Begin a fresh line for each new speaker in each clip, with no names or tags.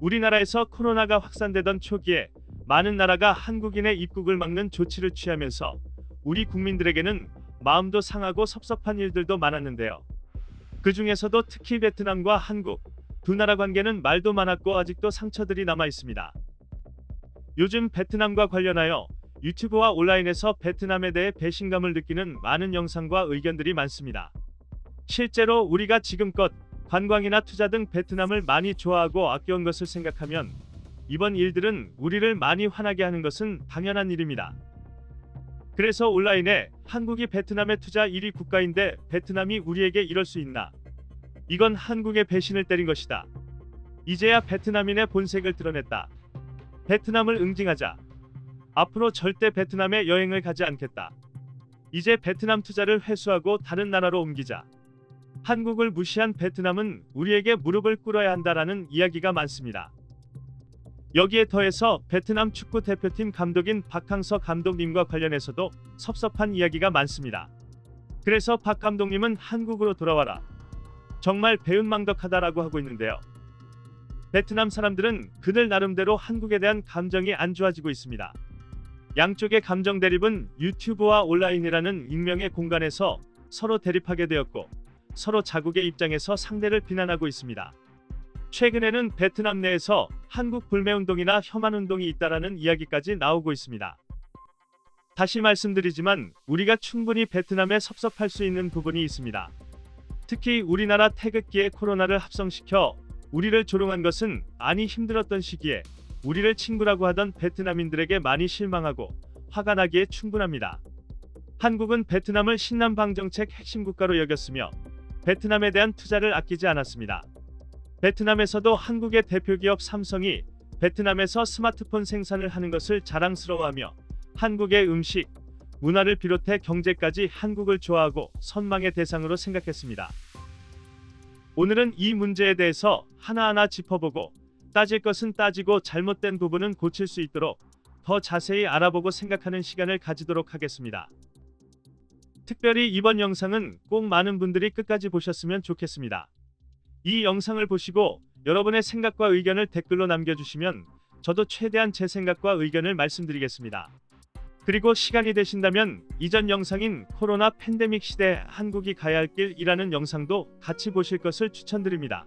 우리나라에서 코로나가 확산되던 초기에 많은 나라가 한국인의 입국을 막는 조치를 취하면서 우리 국민들에게는 마음도 상하고 섭섭한 일들도 많았는데요. 그 중에서도 특히 베트남과 한국 두 나라 관계는 말도 많았고 아직도 상처들이 남아 있습니다. 요즘 베트남과 관련하여 유튜브와 온라인에서 베트남에 대해 배신감을 느끼는 많은 영상과 의견들이 많습니다. 실제로 우리가 지금껏 관광이나 투자 등 베트남을 많이 좋아하고 아껴온 것을 생각하면 이번 일들은 우리를 많이 화나게 하는 것은 당연한 일입니다. 그래서 온라인에 한국이 베트남에 투자 1위 국가인데 베트남이 우리에게 이럴 수 있나? 이건 한국의 배신을 때린 것이다. 이제야 베트남인의 본색을 드러냈다. 베트남을 응징하자. 앞으로 절대 베트남에 여행을 가지 않겠다. 이제 베트남 투자를 회수하고 다른 나라로 옮기자. 한국을 무시한 베트남은 우리에게 무릎을 꿇어야 한다라는 이야기가 많습니다. 여기에 더해서 베트남 축구 대표팀 감독인 박항서 감독님과 관련해서도 섭섭한 이야기가 많습니다. 그래서 박 감독님은 한국으로 돌아와라. 정말 배은망덕하다라고 하고 있는데요. 베트남 사람들은 그들 나름대로 한국에 대한 감정이 안 좋아지고 있습니다. 양쪽의 감정 대립은 유튜브와 온라인이라는 익명의 공간에서 서로 대립하게 되었고 서로 자국의 입장에서 상대를 비난하고 있습니다. 최근에는 베트남 내에서 한국 불매운동이나 혐한운동이 있다라는 이야기까지 나오고 있습니다. 다시 말씀드리지만 우리가 충분히 베트남에 섭섭할 수 있는 부분이 있습니다. 특히 우리나라 태극기에 코로나를 합성시켜 우리를 조롱한 것은 아니 힘들었던 시기에 우리를 친구라고 하던 베트남인들에게 많이 실망하고 화가 나기에 충분합니다. 한국은 베트남을 신남방정책 핵심 국가로 여겼으며 베트남에 대한 투자를 아끼지 않았습니다. 베트남에서도 한국의 대표기업 삼성이 베트남에서 스마트폰 생산을 하는 것을 자랑스러워하며 한국의 음식, 문화를 비롯해 경제까지 한국을 좋아하고 선망의 대상으로 생각했습니다. 오늘은 이 문제에 대해서 하나하나 짚어보고 따질 것은 따지고 잘못된 부분은 고칠 수 있도록 더 자세히 알아보고 생각하는 시간을 가지도록 하겠습니다. 특별히 이번 영상은 꼭 많은 분들이 끝까지 보셨으면 좋겠습니다. 이 영상을 보시고 여러분의 생각과 의견을 댓글로 남겨주시면 저도 최대한 제 생각과 의견을 말씀드리겠습니다. 그리고 시간이 되신다면 이전 영상인 코로나 팬데믹 시대 한국이 가야 할 길이라는 영상도 같이 보실 것을 추천드립니다.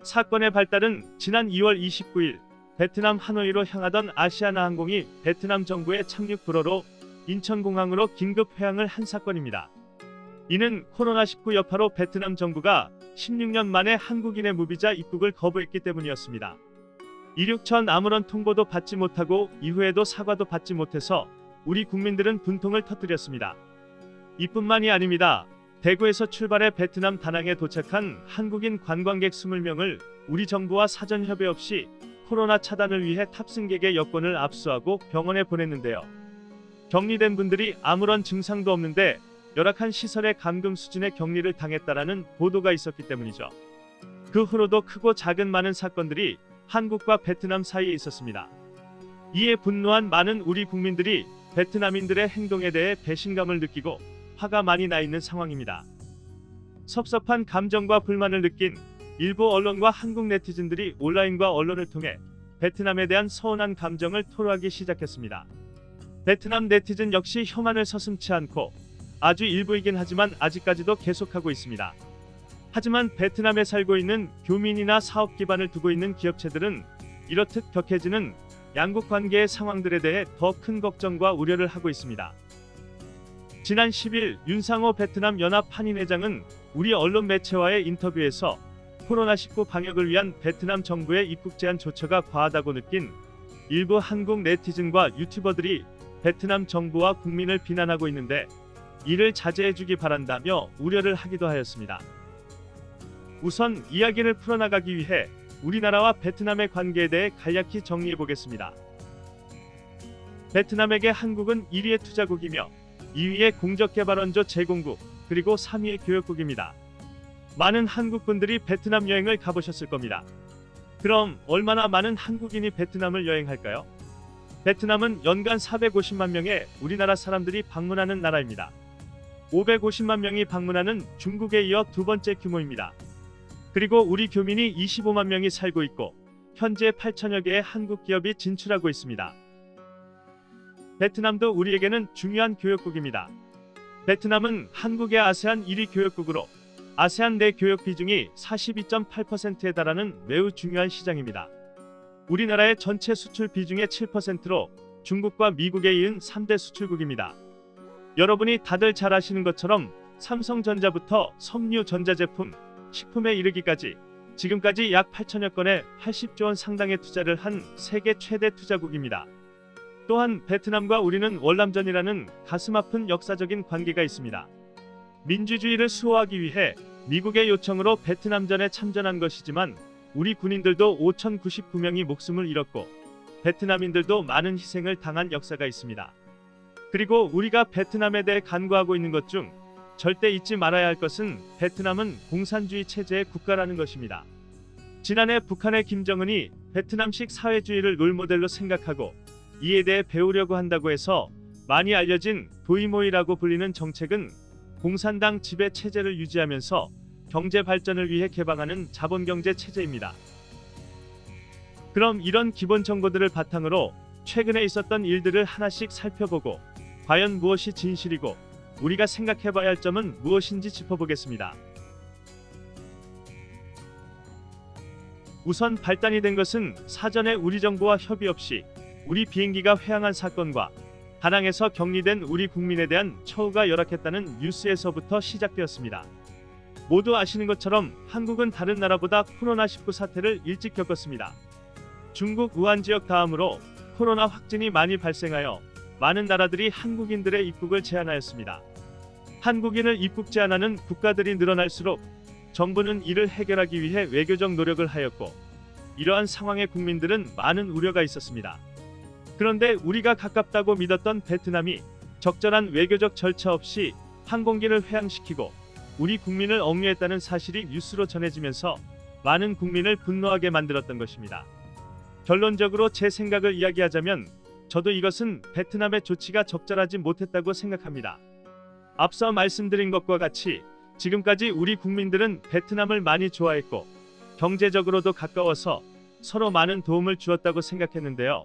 사건의 발달은 지난 2월 29일 베트남 하노이로 향하던 아시아나항공이 베트남 정부의 착륙 불허로 인천공항으로 긴급 회항을 한 사건입니다. 이는 코로나19 여파로 베트남 정부가 16년 만에 한국인의 무비자 입국을 거부했기 때문이었습니다. 이륙 전 아무런 통보도 받지 못하고 이후에도 사과도 받지 못해서 우리 국민들은 분통을 터뜨렸습니다. 이뿐만이 아닙니다. 대구에서 출발해 베트남 다낭에 도착한 한국인 관광객 20명을 우리 정부와 사전 협의 없이 코로나 차단을 위해 탑승객의 여권을 압수하고 병원에 보냈는데요. 격리된 분들이 아무런 증상도 없는데 열악한 시설의 감금 수준의 격리를 당했다라는 보도가 있었기 때문이죠. 그 후로도 크고 작은 많은 사건들이 한국과 베트남 사이에 있었습니다. 이에 분노한 많은 우리 국민들이 베트남인들의 행동에 대해 배신감을 느끼고 화가 많이 나 있는 상황입니다. 섭섭한 감정과 불만을 느낀 일부 언론과 한국 네티즌들이 온라인과 언론을 통해 베트남에 대한 서운한 감정을 토로하기 시작했습니다. 베트남 네티즌 역시 혐한을 서슴지 않고 아주 일부이긴 하지만 아직까지도 계속하고 있습니다. 하지만 베트남에 살고 있는 교민이나 사업 기반을 두고 있는 기업체들은 이렇듯 격해지는 양국 관계의 상황들에 대해 더 큰 걱정과 우려를 하고 있습니다. 지난 10일 윤상호 베트남 연합 한인회장은 우리 언론 매체와의 인터뷰에서 코로나19 방역을 위한 베트남 정부의 입국 제한 조처가 과하다고 느낀 일부 한국 네티즌과 유튜버들이 베트남 정부와 국민을 비난하고 있는데 이를 자제해주기 바란다며 우려를 하기도 하였습니다. 우선 이야기를 풀어나가기 위해 우리나라와 베트남의 관계에 대해 간략히 정리해보겠습니다. 베트남에게 한국은 1위의 투자국이며 2위의 공적개발원조 제공국, 그리고 3위의 교역국입니다. 많은 한국분들이 베트남 여행을 가보셨을 겁니다. 그럼 얼마나 많은 한국인이 베트남을 여행할까요? 베트남은 연간 450만 명의 우리나라 사람들이 방문하는 나라입니다. 550만 명이 방문하는 중국에 이어 두 번째 규모입니다. 그리고 우리 교민이 25만 명이 살고 있고 현재 8천여 개의 한국 기업이 진출하고 있습니다. 베트남도 우리에게는 중요한 교역국입니다. 베트남은 한국의 아세안 1위 교역국으로 아세안 내 교역 비중이 42.8%에 달하는 매우 중요한 시장입니다. 우리나라의 전체 수출 비중의 7%로 중국과 미국에 이은 3대 수출국입니다. 여러분이 다들 잘 아시는 것처럼 삼성전자부터 석유, 전자제품, 식품에 이르기까지 지금까지 약 8천여 건의 80조 원 상당의 투자를 한 세계 최대 투자국입니다. 또한 베트남과 우리는 월남전이라는 가슴 아픈 역사적인 관계가 있습니다. 민주주의를 수호하기 위해 미국의 요청으로 베트남전에 참전한 것이지만 우리 군인들도 5,099명이 목숨을 잃었고 베트남인들도 많은 희생을 당한 역사가 있습니다. 그리고 우리가 베트남에 대해 간구하고 있는 것 중 절대 잊지 말아야 할 것은 베트남은 공산주의 체제의 국가라는 것입니다. 지난해 북한의 김정은이 베트남식 사회주의를 롤모델로 생각하고 이에 대해 배우려고 한다고 해서 많이 알려진 도이모이라고 불리는 정책은 공산당 지배 체제를 유지하면서 경제 발전을 위해 개방하는 자본경제 체제입니다. 그럼 이런 기본 정보들을 바탕으로 최근에 있었던 일들을 하나씩 살펴보고 과연 무엇이 진실이고 우리가 생각해봐야 할 점은 무엇인지 짚어보겠습니다. 우선 발단이 된 것은 사전에 우리 정부와 협의 없이 우리 비행기가 회항한 사건과 다낭에서 격리된 우리 국민에 대한 처우가 열악했다는 뉴스에서부터 시작되었습니다. 모두 아시는 것처럼 한국은 다른 나라보다 코로나19 사태를 일찍 겪었습니다. 중국 우한 지역 다음으로 코로나 확진이 많이 발생하여 많은 나라들이 한국인들의 입국을 제한하였습니다. 한국인을 입국 제한하는 국가들이 늘어날수록 정부는 이를 해결하기 위해 외교적 노력을 하였고 이러한 상황에 국민들은 많은 우려가 있었습니다. 그런데 우리가 가깝다고 믿었던 베트남이 적절한 외교적 절차 없이 항공기를 회항시키고 우리 국민을 억류했다는 사실이 뉴스로 전해지면서 많은 국민을 분노하게 만들었던 것입니다. 결론적으로 제 생각을 이야기하자면 저도 이것은 베트남의 조치가 적절하지 못했다고 생각합니다. 앞서 말씀드린 것과 같이 지금까지 우리 국민들은 베트남을 많이 좋아했고 경제적으로도 가까워서 서로 많은 도움을 주었다고 생각했는데요.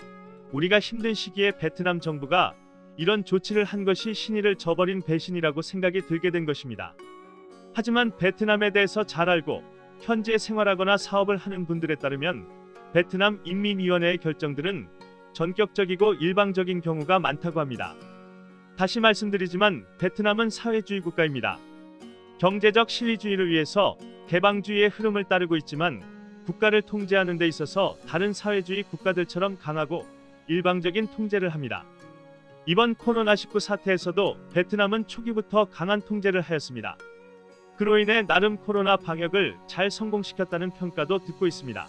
우리가 힘든 시기에 베트남 정부가 이런 조치를 한 것이 신의를 저버린 배신이라고 생각이 들게 된 것입니다. 하지만 베트남에 대해서 잘 알고 현지에 생활하거나 사업을 하는 분들에 따르면 베트남 인민위원회의 결정들은 전격적이고 일방적인 경우가 많다고 합니다. 다시 말씀드리지만 베트남은 사회주의 국가입니다. 경제적 실리주의를 위해서 개방주의의 흐름을 따르고 있지만 국가를 통제하는 데 있어서 다른 사회주의 국가들처럼 강하고 일방적인 통제를 합니다. 이번 코로나19 사태에서도 베트남은 초기부터 강한 통제를 하였습니다. 그로 인해 나름 코로나 방역을 잘 성공시켰다는 평가도 듣고 있습니다.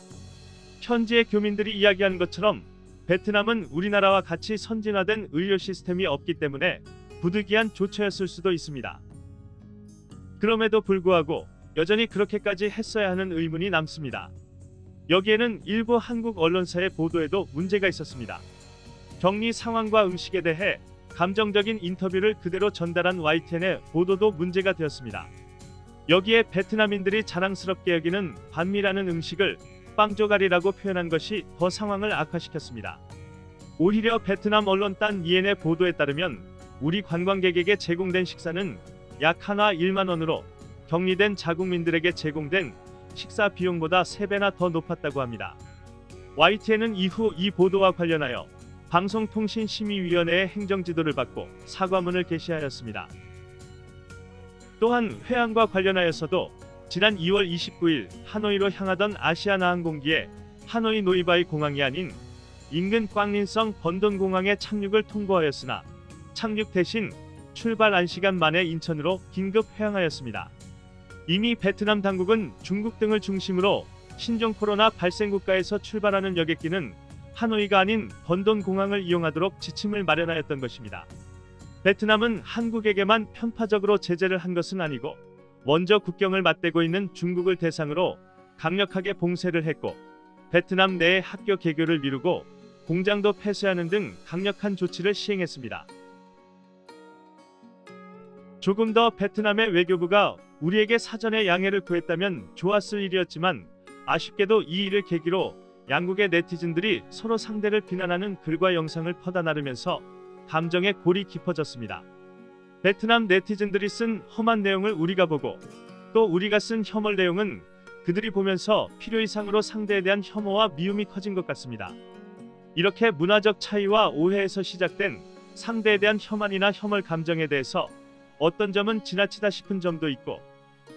현지의 교민들이 이야기하는 것처럼 베트남은 우리나라와 같이 선진화된 의료 시스템이 없기 때문에 부득이한 조처였을 수도 있습니다. 그럼에도 불구하고 여전히 그렇게까지 했어야 하는 의문이 남습니다. 여기에는 일부 한국 언론사의 보도에도 문제가 있었습니다. 격리 상황과 음식에 대해 감정적인 인터뷰를 그대로 전달한 YTN의 보도도 문제가 되었습니다. 여기에 베트남인들이 자랑스럽게 여기는 반미라는 음식을 빵조가리라고 표현한 것이 더 상황을 악화시켰습니다. 오히려 베트남 언론 딴 이엔의 보도에 따르면 우리 관광객에게 제공된 식사는 약 한화 1만 원으로 격리된 자국민들에게 제공된 식사 비용보다 3배나 더 높았다고 합니다. YTN은 이후 이 보도와 관련하여 방송통신심의위원회의 행정지도를 받고 사과문을 게시하였습니다. 또한 회항과 관련하여서도 지난 2월 29일 하노이로 향하던 아시아나 항공기에 하노이 노이바이 공항이 아닌 인근 꽝린성 번돈 공항에 착륙을 통보하였으나 착륙 대신 출발 1시간 만에 인천으로 긴급 회항하였습니다. 이미 베트남 당국은 중국 등을 중심으로 신종 코로나 발생 국가에서 출발하는 여객기는 하노이가 아닌 번돈 공항을 이용하도록 지침을 마련하였던 것입니다. 베트남은 한국에게만 편파적으로 제재를 한 것은 아니고 먼저 국경을 맞대고 있는 중국을 대상으로 강력하게 봉쇄를 했고 베트남 내의 학교 개교를 미루고 공장도 폐쇄하는 등 강력한 조치를 시행했습니다. 조금 더 베트남의 외교부가 우리에게 사전에 양해를 구했다면 좋았을 일이었지만 아쉽게도 이 일을 계기로 양국의 네티즌들이 서로 상대를 비난하는 글과 영상을 퍼다 나르면서 감정의 골이 깊어졌습니다. 베트남 네티즌들이 쓴 험한 내용을 우리가 보고 또 우리가 쓴 혐오 내용은 그들이 보면서 필요 이상으로 상대에 대한 혐오와 미움이 커진 것 같습니다. 이렇게 문화적 차이와 오해에서 시작된 상대에 대한 혐한이나 혐오 감정에 대해서 어떤 점은 지나치다 싶은 점도 있고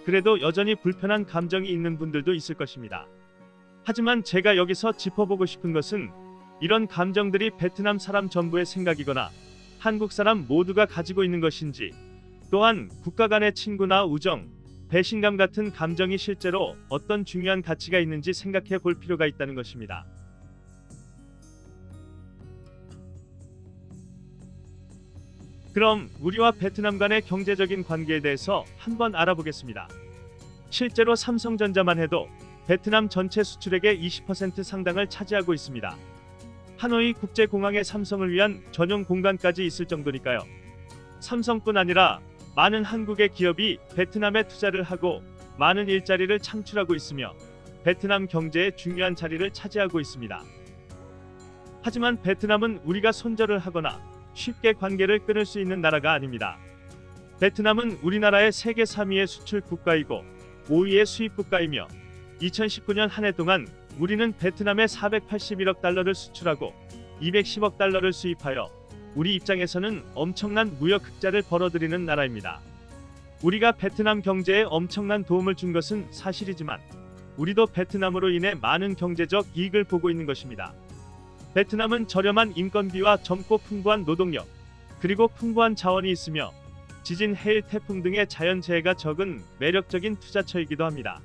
그래도 여전히 불편한 감정이 있는 분들도 있을 것입니다. 하지만 제가 여기서 짚어보고 싶은 것은 이런 감정들이 베트남 사람 전부의 생각이거나 한국 사람 모두가 가지고 있는 것인지, 또한 국가 간의 친구나 우정, 배신감 같은 감정이 실제로 어떤 중요한 가치가 있는지 생각해 볼 필요가 있다는 것입니다. 그럼 우리와 베트남 간의 경제적인 관계에 대해서 한번 알아보겠습니다. 실제로 삼성전자만 해도 베트남 전체 수출액의 20% 상당을 차지하고 있습니다. 하노이 국제공항에 삼성을 위한 전용 공간까지 있을 정도니까요. 삼성뿐 아니라 많은 한국의 기업이 베트남에 투자를 하고 많은 일자리를 창출하고 있으며 베트남 경제의 중요한 자리를 차지하고 있습니다. 하지만 베트남은 우리가 손절을 하거나 쉽게 관계를 끊을 수 있는 나라가 아닙니다. 베트남은 우리나라의 세계 3위의 수출 국가이고 5위의 수입 국가이며 2019년 한 해 동안 우리는 베트남에 481억 달러를 수출하고 210억 달러를 수입하여 우리 입장에서는 엄청난 무역 흑자를 벌어들이는 나라입니다. 우리가 베트남 경제에 엄청난 도움을 준 것은 사실이지만 우리도 베트남으로 인해 많은 경제적 이익을 보고 있는 것입니다. 베트남은 저렴한 인건비와 젊고 풍부한 노동력, 그리고 풍부한 자원이 있으며 지진, 해일, 태풍 등의 자연재해가 적은 매력적인 투자처이기도 합니다.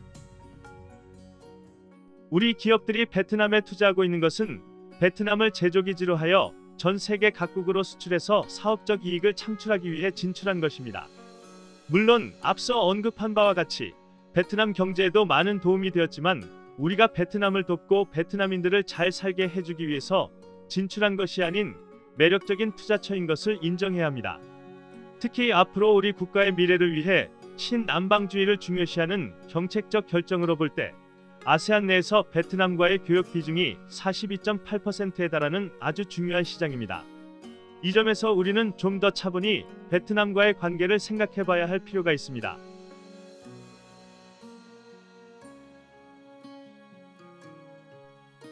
우리 기업들이 베트남에 투자하고 있는 것은 베트남을 제조기지로 하여 전 세계 각국으로 수출해서 사업적 이익을 창출하기 위해 진출한 것입니다. 물론 앞서 언급한 바와 같이 베트남 경제에도 많은 도움이 되었지만 우리가 베트남을 돕고 베트남인들을 잘 살게 해주기 위해서 진출한 것이 아닌 매력적인 투자처인 것을 인정해야 합니다. 특히 앞으로 우리 국가의 미래를 위해 신남방주의를 중요시하는 정책적 결정으로 볼 때 아세안 내에서 베트남과의 교역 비중이 42.8%에 달하는 아주 중요한 시장입니다. 이 점에서 우리는 좀 더 차분히 베트남과의 관계를 생각해 봐야 할 필요가 있습니다.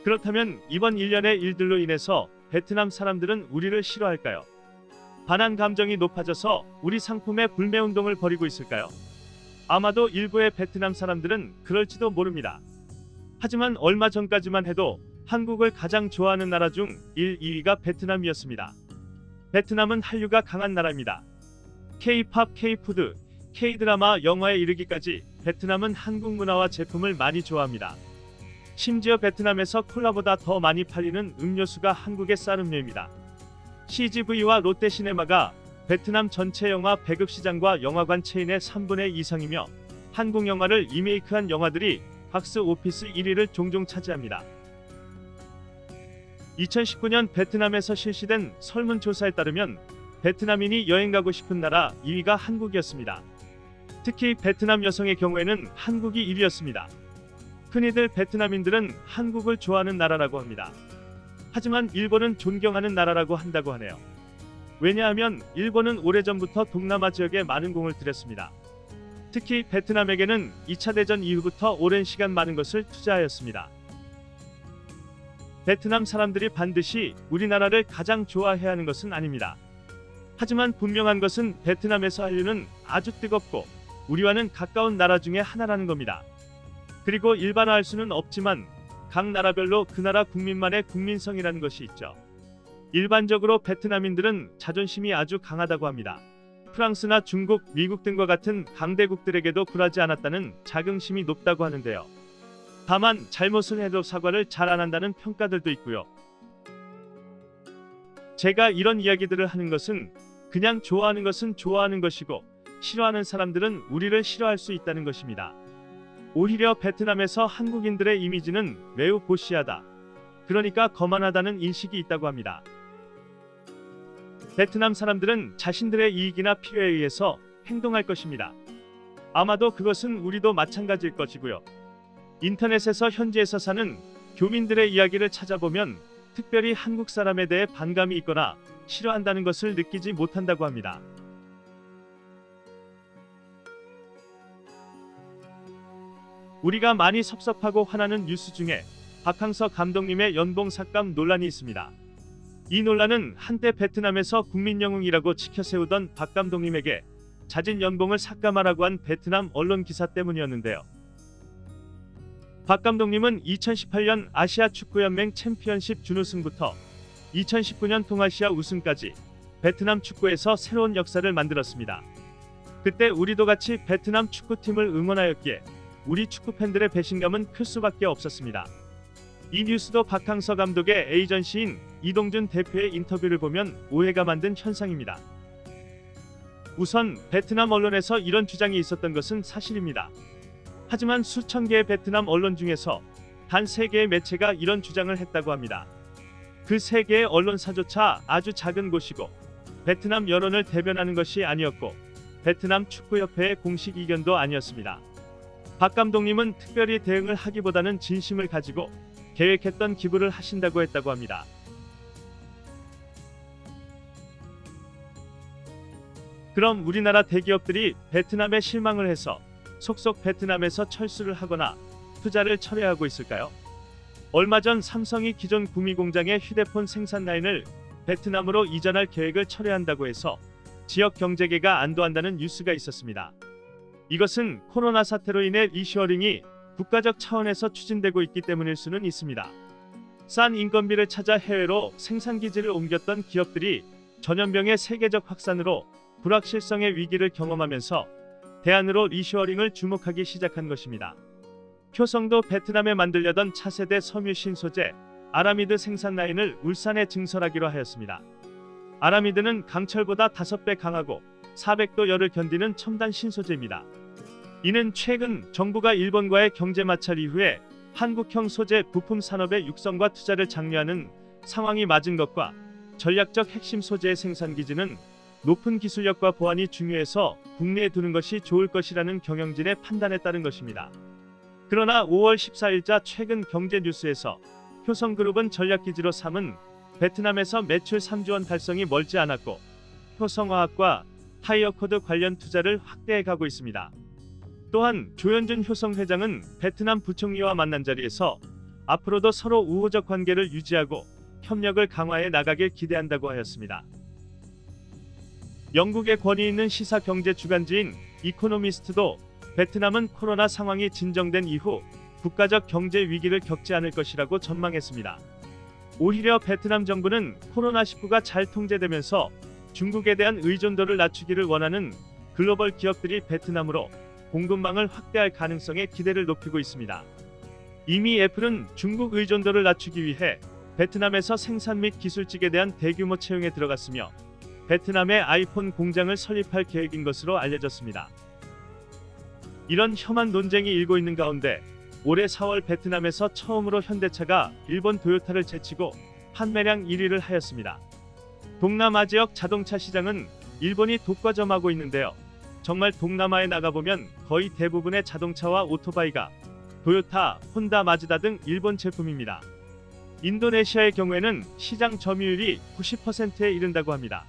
그렇다면 이번 일련의 일들로 인해서 베트남 사람들은 우리를 싫어할까요? 반한 감정이 높아져서 우리 상품에 불매운동을 벌이고 있을까요? 아마도 일부의 베트남 사람들은 그럴지도 모릅니다. 하지만 얼마 전까지만 해도 한국을 가장 좋아하는 나라 중 1, 2위가 베트남이었습니다. 베트남은 한류가 강한 나라입니다. K-팝, K-푸드, K-드라마, 영화에 이르기까지 베트남은 한국 문화와 제품을 많이 좋아합니다. 심지어 베트남에서 콜라보다 더 많이 팔리는 음료수가 한국의 쌀음료입니다. CGV와 롯데시네마가 베트남 전체 영화 배급 시장과 영화관 체인의 3분의 2 이상이며 한국 영화를 리메이크한 영화들이 박스 오피스 1위를 종종 차지합니다. 2019년 베트남에서 실시된 설문조사에 따르면 베트남인이 여행 가고 싶은 나라 2위가 한국이었습니다. 특히 베트남 여성의 경우에는 한국이 1위였습니다. 흔히들 베트남인들은 한국을 좋아하는 나라라고 합니다. 하지만 일본은 존경하는 나라라고 한다고 하네요. 왜냐하면 일본은 오래전부터 동남아 지역에 많은 공을 들였습니다. 특히 베트남에게는 2차 대전 이후부터 오랜 시간 많은 것을 투자하였습니다. 베트남 사람들이 반드시 우리나라를 가장 좋아해야 하는 것은 아닙니다. 하지만 분명한 것은 베트남에서 한류는 아주 뜨겁고 우리와는 가까운 나라 중에 하나라는 겁니다. 그리고 일반화할 수는 없지만 각 나라별로 그 나라 국민만의 국민성이라는 것이 있죠. 일반적으로 베트남인들은 자존심이 아주 강하다고 합니다. 프랑스나 중국, 미국 등과 같은 강대국들에게도 굴하지 않았다는 자긍심이 높다고 하는데요. 다만 잘못을 해도 사과를 잘 안 한다는 평가들도 있고요. 제가 이런 이야기들을 하는 것은 그냥 좋아하는 것은 좋아하는 것이고 싫어하는 사람들은 우리를 싫어할 수 있다는 것입니다. 오히려 베트남에서 한국인들의 이미지는 매우 보시하다, 그러니까 거만하다는 인식이 있다고 합니다. 베트남 사람들은 자신들의 이익이나 필요에 의해서 행동할 것입니다. 아마도 그것은 우리도 마찬가지일 것이고요. 인터넷에서 현지에서 사는 교민들의 이야기를 찾아보면 특별히 한국 사람에 대해 반감이 있거나 싫어한다는 것을 느끼지 못한다고 합니다. 우리가 많이 섭섭하고 화나는 뉴스 중에 박항서 감독님의 연봉 삭감 논란이 있습니다. 이 논란은 한때 베트남에서 국민영웅이라고 치켜세우던 박 감독님에게 자진 연봉을 삭감하라고 한 베트남 언론 기사 때문이었는데요. 박 감독님은 2018년 아시아 축구연맹 챔피언십 준우승부터 2019년 동아시아 우승까지 베트남 축구에서 새로운 역사를 만들었습니다. 그때 우리도 같이 베트남 축구팀을 응원하였기에 우리 축구팬들의 배신감은 클 수밖에 없었습니다. 이 뉴스도 박항서 감독의 에이전시인 이동준 대표의 인터뷰를 보면 오해가 만든 현상입니다. 우선 베트남 언론에서 이런 주장이 있었던 것은 사실입니다. 하지만 수천 개의 베트남 언론 중에서 단 3개의 매체가 이런 주장을 했다고 합니다. 그 3개의 언론사조차 아주 작은 곳이고 베트남 여론을 대변하는 것이 아니었고 베트남 축구협회의 공식 의견도 아니었습니다. 박 감독님은 특별히 대응을 하기보다는 진심을 가지고 계획했던 기부를 하신다고 했다고 합니다. 그럼 우리나라 대기업들이 베트남에 실망을 해서 속속 베트남에서 철수를 하거나 투자를 철회하고 있을까요? 얼마 전 삼성이 기존 구미 공장의 휴대폰 생산 라인을 베트남으로 이전할 계획을 철회한다고 해서 지역 경제계가 안도한다는 뉴스가 있었습니다. 이것은 코로나 사태로 인해 리쇼어링이 국가적 차원에서 추진되고 있기 때문일 수는 있습니다. 싼 인건비를 찾아 해외로 생산기지를 옮겼던 기업들이 전염병의 세계적 확산으로 불확실성의 위기를 경험하면서 대안으로 리쇼어링을 주목하기 시작한 것입니다. 효성도 베트남에 만들려던 차세대 섬유 신소재 아라미드 생산 라인을 울산에 증설하기로 하였습니다. 아라미드는 강철보다 5배 강하고 400도 열을 견디는 첨단 신소재입니다. 이는 최근 정부가 일본과의 경제 마찰 이후에 한국형 소재 부품 산업의 육성과 투자를 장려하는 상황이 맞은 것과 전략적 핵심 소재의 생산 기지는 높은 기술력과 보안이 중요해서 국내에 두는 것이 좋을 것이라는 경영진의 판단에 따른 것입니다. 그러나 5월 14일자 최근 경제 뉴스에서 효성그룹은 전략기지로 삼은 베트남에서 매출 3조 원 달성이 멀지 않았고 효성화학과 타이어코드 관련 투자를 확대해 가고 있습니다. 또한 조현준 효성 회장은 베트남 부총리와 만난 자리에서 앞으로도 서로 우호적 관계를 유지하고 협력을 강화해 나가길 기대한다고 하였습니다. 영국의 권위 있는 시사 경제 주간지인 이코노미스트도 베트남은 코로나 상황이 진정된 이후 국가적 경제 위기를 겪지 않을 것이라고 전망했습니다. 오히려 베트남 정부는 코로나19가 잘 통제되면서 중국에 대한 의존도를 낮추기를 원하는 글로벌 기업들이 베트남으로 공급망을 확대할 가능성에 기대를 높이고 있습니다. 이미 애플은 중국 의존도를 낮추기 위해 베트남에서 생산 및 기술직에 대한 대규모 채용에 들어갔으며 베트남에 아이폰 공장을 설립할 계획인 것으로 알려졌습니다. 이런 혐한 논쟁이 일고 있는 가운데 올해 4월 베트남에서 처음으로 현대차가 일본 도요타를 제치고 판매량 1위를 하였습니다. 동남아 지역 자동차 시장은 일본이 독과점하고 있는데요. 정말 동남아에 나가보면 거의 대부분의 자동차와 오토바이가 도요타, 혼다, 마즈다 등 일본 제품입니다. 인도네시아의 경우에는 시장 점유율이 90%에 이른다고 합니다.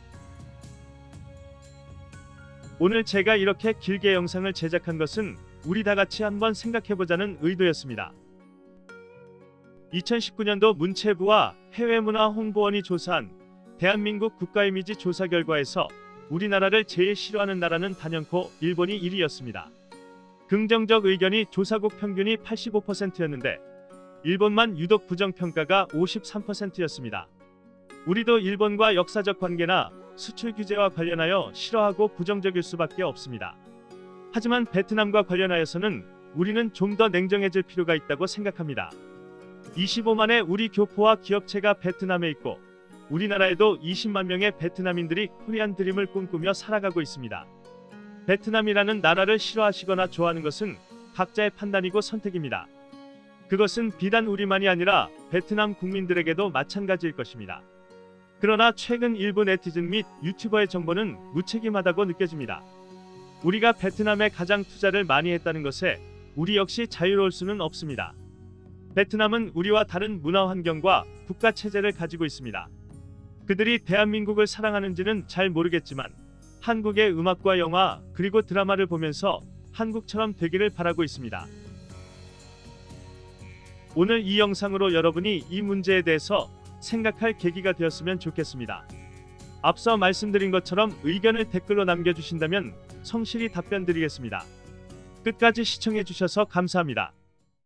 오늘 제가 이렇게 길게 영상을 제작한 것은 우리 다 같이 한번 생각해보자는 의도였습니다. 2019년도 문체부와 해외문화홍보원이 조사한 대한민국 국가이미지 조사 결과에서 우리나라를 제일 싫어하는 나라는 단연코 일본이 1위였습니다. 긍정적 의견이 조사국 평균이 85%였는데 일본만 유독 부정평가가 53%였습니다. 우리도 일본과 역사적 관계나 수출 규제와 관련하여 싫어하고 부정적일 수밖에 없습니다. 하지만 베트남과 관련하여서는 우리는 좀 더 냉정해질 필요가 있다고 생각합니다. 25만의 우리 교포와 기업체가 베트남에 있고 우리나라에도 20만 명의 베트남인들이 코리안 드림을 꿈꾸며 살아가고 있습니다. 베트남이라는 나라를 싫어하시거나 좋아하는 것은 각자의 판단이고 선택입니다. 그것은 비단 우리만이 아니라 베트남 국민들에게도 마찬가지일 것입니다. 그러나 최근 일부 네티즌 및 유튜버의 정보는 무책임하다고 느껴집니다. 우리가 베트남에 가장 투자를 많이 했다는 것에 우리 역시 자유로울 수는 없습니다. 베트남은 우리와 다른 문화 환경과 국가 체제를 가지고 있습니다. 그들이 대한민국을 사랑하는지는 잘 모르겠지만 한국의 음악과 영화 그리고 드라마를 보면서 한국처럼 되기를 바라고 있습니다. 오늘 이 영상으로 여러분이 이 문제에 대해서 생각할 계기가 되었으면 좋겠습니다. 앞서 말씀드린 것처럼 의견을 댓글로 남겨주신다면 성실히 답변 드리겠습니다. 끝까지 시청해 주셔서 감사합니다.